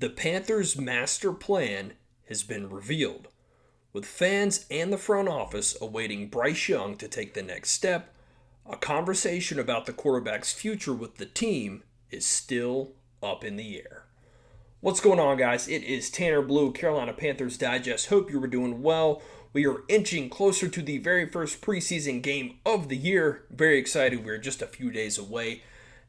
The Panthers' master plan has been revealed, with fans and the front office awaiting Bryce Young to take the next step. A conversation about the quarterback's future with the team is still up in the air. What's going on, guys? It is Tanner Blue, Carolina Panthers Digest. Hope you were doing well. We are inching closer to the very first preseason game of the year. Very excited. We're just a few days away.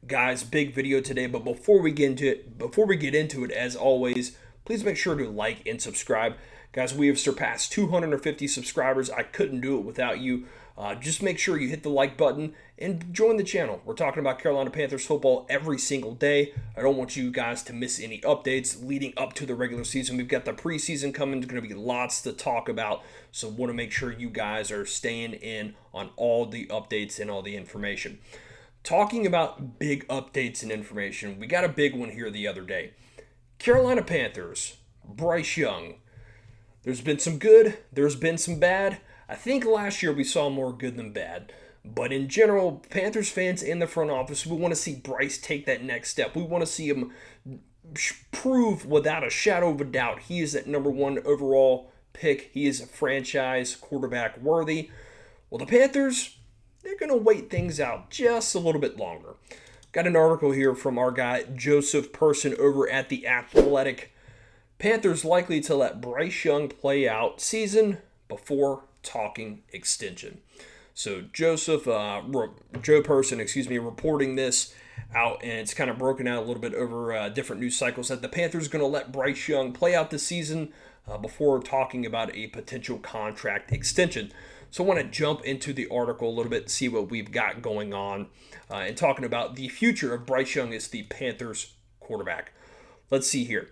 Guys, big video today, but before we get into it, as always, please make sure to like and subscribe. Guys, we have surpassed 250 subscribers. I couldn't do it without you. Just make sure you hit the like button and join the channel. We're talking about Carolina Panthers football every single day. I don't want you guys to miss any updates leading up to the regular season. We've got the preseason coming. There's going to be lots to talk about, so want to make sure you guys are staying in on all the updates and all the information. Talking about big updates and information, we got a big one here the other day. Carolina Panthers, Bryce Young. There's been some good, there's been some bad. I think last year we saw more good than bad. But in general, Panthers fans in the front office, we want to see Bryce take that next step. We want to see him prove without a shadow of a doubt he is that number one overall pick. He is a franchise quarterback worthy. Well, the Panthers, they're going to wait things out just a little bit longer. Got an article here from our guy Joseph Person over at The Athletic. Panthers likely to let Bryce Young play out season before talking extension. So Joe Person, reporting this out, and it's kind of broken out a little bit over different news cycles that the Panthers are going to let Bryce Young play out the season before talking about a potential contract extension. So I want to jump into the article a little bit, see what we've got going on, and talking about the future of Bryce Young as the Panthers quarterback. Let's see here.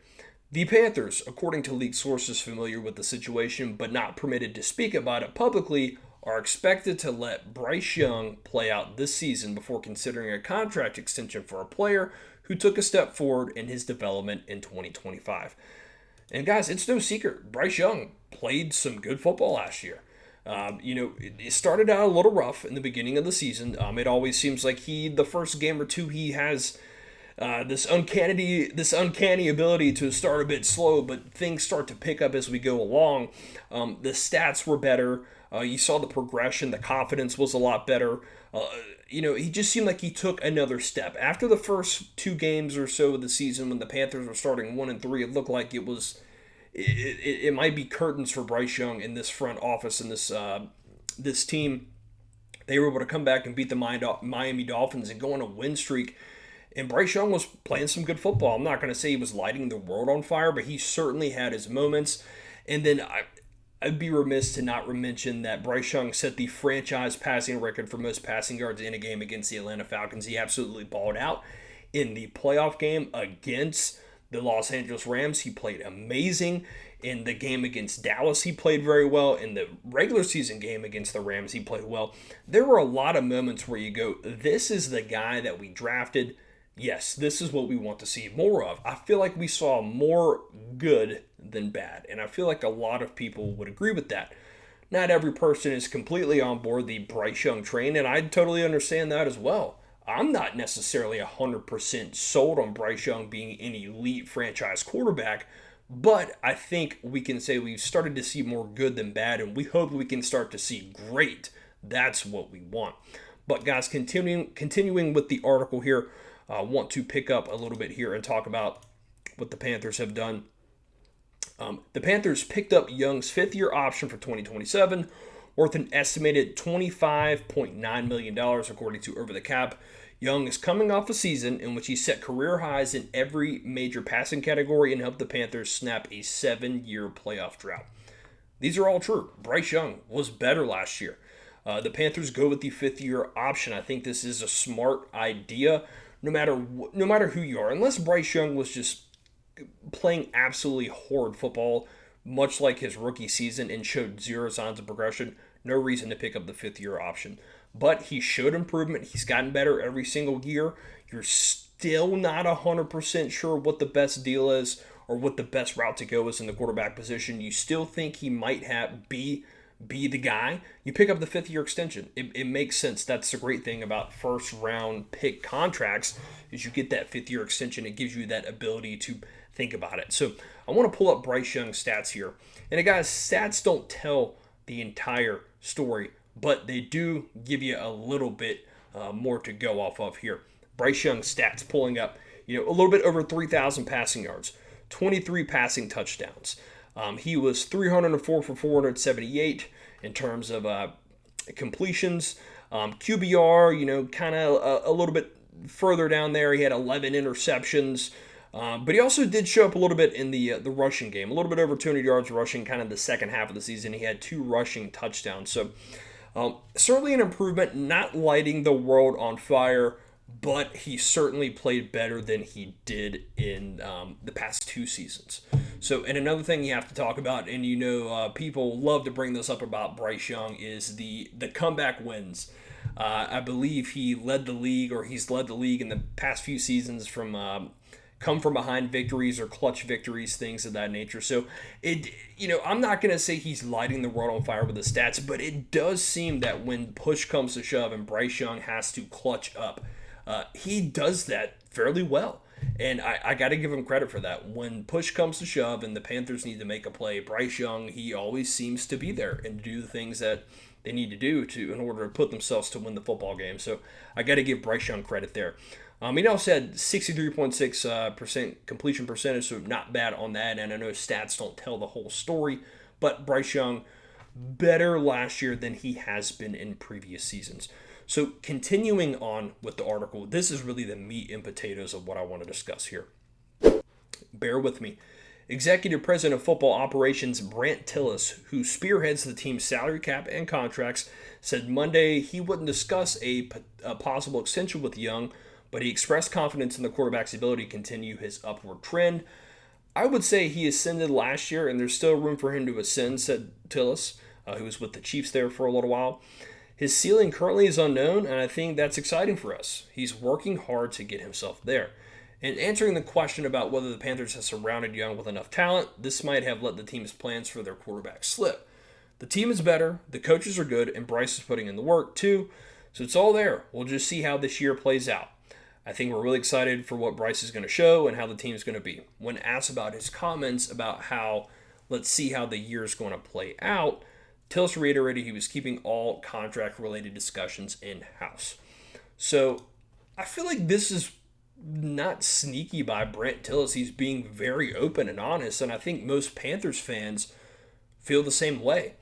The Panthers, according to league sources familiar with the situation but not permitted to speak about it publicly, are expected to let Bryce Young play out this season before considering a contract extension for a player who took a step forward in his development in 2025. And guys, it's no secret, Bryce Young played some good football last year. It started out a little rough in the beginning of the season. It always seems like the first game or two, he has this uncanny ability to start a bit slow, but things start to pick up as we go along. The stats were better. You saw the progression. The confidence was a lot better. He just seemed like he took another step. After the first two games or so of the season, when the Panthers were starting 1-3, it looked like it might be curtains for Bryce Young in this front office and this team. They were able to come back and beat the Miami Dolphins and go on a win streak. And Bryce Young was playing some good football. I'm not going to say he was lighting the world on fire, but he certainly had his moments. And then I'd be remiss to not mention that Bryce Young set the franchise passing record for most passing yards in a game against the Atlanta Falcons. He absolutely balled out in the playoff game against the Los Angeles Rams. He played amazing. In the game against Dallas, he played very well. In the regular season game against the Rams, he played well. There were a lot of moments where you go, this is the guy that we drafted. Yes, this is what we want to see more of. I feel like we saw more good than bad, and I feel like a lot of people would agree with that. Not every person is completely on board the Bryce Young train, and I totally understand that as well. I'm not necessarily 100% sold on Bryce Young being an elite franchise quarterback, but I think we can say we've started to see more good than bad, and we hope we can start to see great. That's what we want. But guys, continuing with the article here, I want to pick up a little bit here and talk about what the Panthers have done. The Panthers picked up Young's fifth-year option for 2027, worth an estimated $25.9 million, according to Over the Cap. Young is coming off a season in which he set career highs in every major passing category and helped the Panthers snap a 7-year playoff drought. These are all true. Bryce Young was better last year. The Panthers go with the fifth-year option. I think this is a smart idea. No matter who you are, unless Bryce Young was just playing absolutely horrid football, much like his rookie season, and showed zero signs of progression, no reason to pick up the fifth-year option. But he showed improvement. He's gotten better every single year. You're still not 100% sure what the best deal is or what the best route to go is in the quarterback position. You still think he might be be the guy, you pick up the 5th-year extension. It makes sense. That's the great thing about first-round pick contracts is you get that 5th-year extension. It gives you that ability to think about it. So I want to pull up Bryce Young's stats here. And guys, stats don't tell the entire story, but they do give you a little bit more to go off of here. Bryce Young's stats pulling up, a little bit over 3,000 passing yards, 23 passing touchdowns. He was 304 for 478 in terms of completions. QBR, kind of a little bit further down there. He had 11 interceptions. But he also did show up a little bit in the rushing game. A little bit over 200 yards rushing kind of the second half of the season. He had 2 rushing touchdowns. So certainly an improvement, not lighting the world on fire, but he certainly played better than he did in the past 2 seasons. So, and another thing you have to talk about, and people love to bring this up about Bryce Young, is the comeback wins. I believe he's led the league in the past few seasons from come from behind victories or clutch victories, things of that nature. So I'm not going to say he's lighting the world on fire with the stats, but it does seem that when push comes to shove and Bryce Young has to clutch up, he does that fairly well. And I got to give him credit for that. When push comes to shove and the Panthers need to make a play, Bryce Young, he always seems to be there and do the things that they need to do in order to put themselves to win the football game. So I got to give Bryce Young credit there. He also had 63.6% completion percentage, so not bad on that. And I know stats don't tell the whole story, but Bryce Young better last year than he has been in previous seasons. So continuing on with the article, this is really the meat and potatoes of what I want to discuss here. Bear with me. Executive President of Football Operations Brandt Tilis, who spearheads the team's salary cap and contracts, said Monday he wouldn't discuss a possible extension with Young, but he expressed confidence in the quarterback's ability to continue his upward trend. I would say he ascended last year, and there's still room for him to ascend, said Tilis, who was with the Chiefs there for a little while. His ceiling currently is unknown, and I think that's exciting for us. He's working hard to get himself there. And answering the question about whether the Panthers have surrounded Young with enough talent, this might have let the team's plans for their quarterback slip. The team is better, the coaches are good, and Bryce is putting in the work too, so it's all there. We'll just see how this year plays out. I think we're really excited for what Bryce is going to show and how the team is going to be. When asked about his comments about how, let's see how the year is going to play out, Tilis reiterated he was keeping all contract-related discussions in-house. So I feel like this is not sneaky by Brandt Tilis. He's being very open and honest, and I think most Panthers fans feel the same way.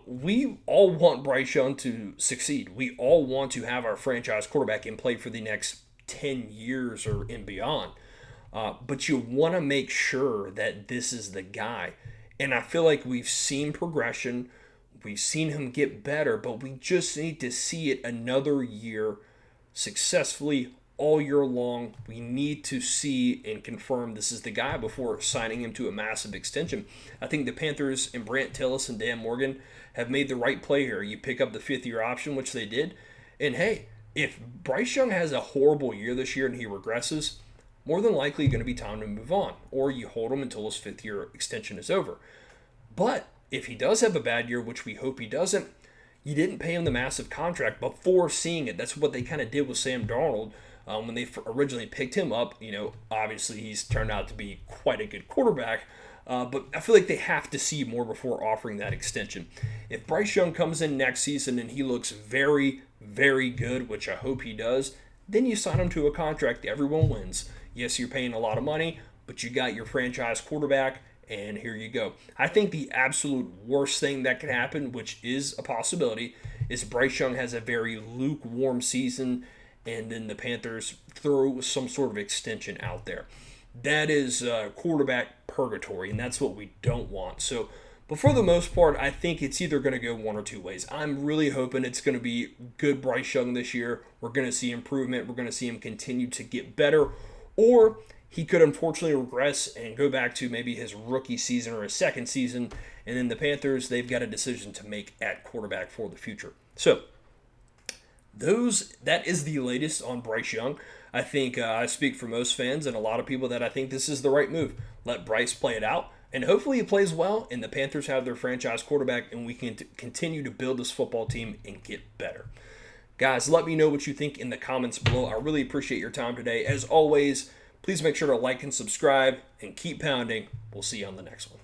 We all want Bryce Young to succeed. We all want to have our franchise quarterback in play for the next 10 years or and beyond. But you want to make sure that this is the guy. And I feel like we've seen progression. We've seen him get better, but we just need to see it another year successfully all year long. We need to see and confirm this is the guy before signing him to a massive extension. I think the Panthers and Brandt Tilis and Dan Morgan have made the right play here. You pick up the 5th-year option, which they did. And hey, if Bryce Young has a horrible year this year and he regresses, more than likely going to be time to move on. Or you hold him until his 5th-year extension is over. But if he does have a bad year, which we hope he doesn't, you didn't pay him the massive contract before seeing it. That's what they kind of did with Sam Darnold. When they originally picked him up, obviously he's turned out to be quite a good quarterback. But I feel like they have to see more before offering that extension. If Bryce Young comes in next season and he looks very, very good, which I hope he does, then you sign him to a contract. Everyone wins. Yes, you're paying a lot of money, but you got your franchise quarterback, and here you go. I think the absolute worst thing that could happen, which is a possibility, is Bryce Young has a very lukewarm season, and then the Panthers throw some sort of extension out there. That is quarterback purgatory, and that's what we don't want. So, but for the most part, I think it's either going to go one or two ways. I'm really hoping it's going to be good Bryce Young this year. We're going to see improvement. We're going to see him continue to get better. Or he could unfortunately regress and go back to maybe his rookie season or his second season. And then the Panthers, they've got a decision to make at quarterback for the future. So, that is the latest on Bryce Young. I think I speak for most fans and a lot of people that I think this is the right move. Let Bryce play it out. And hopefully he plays well, and the Panthers have their franchise quarterback, and we can continue to build this football team and get better. Guys, let me know what you think in the comments below. I really appreciate your time today. As always, please make sure to like and subscribe, and keep pounding. We'll see you on the next one.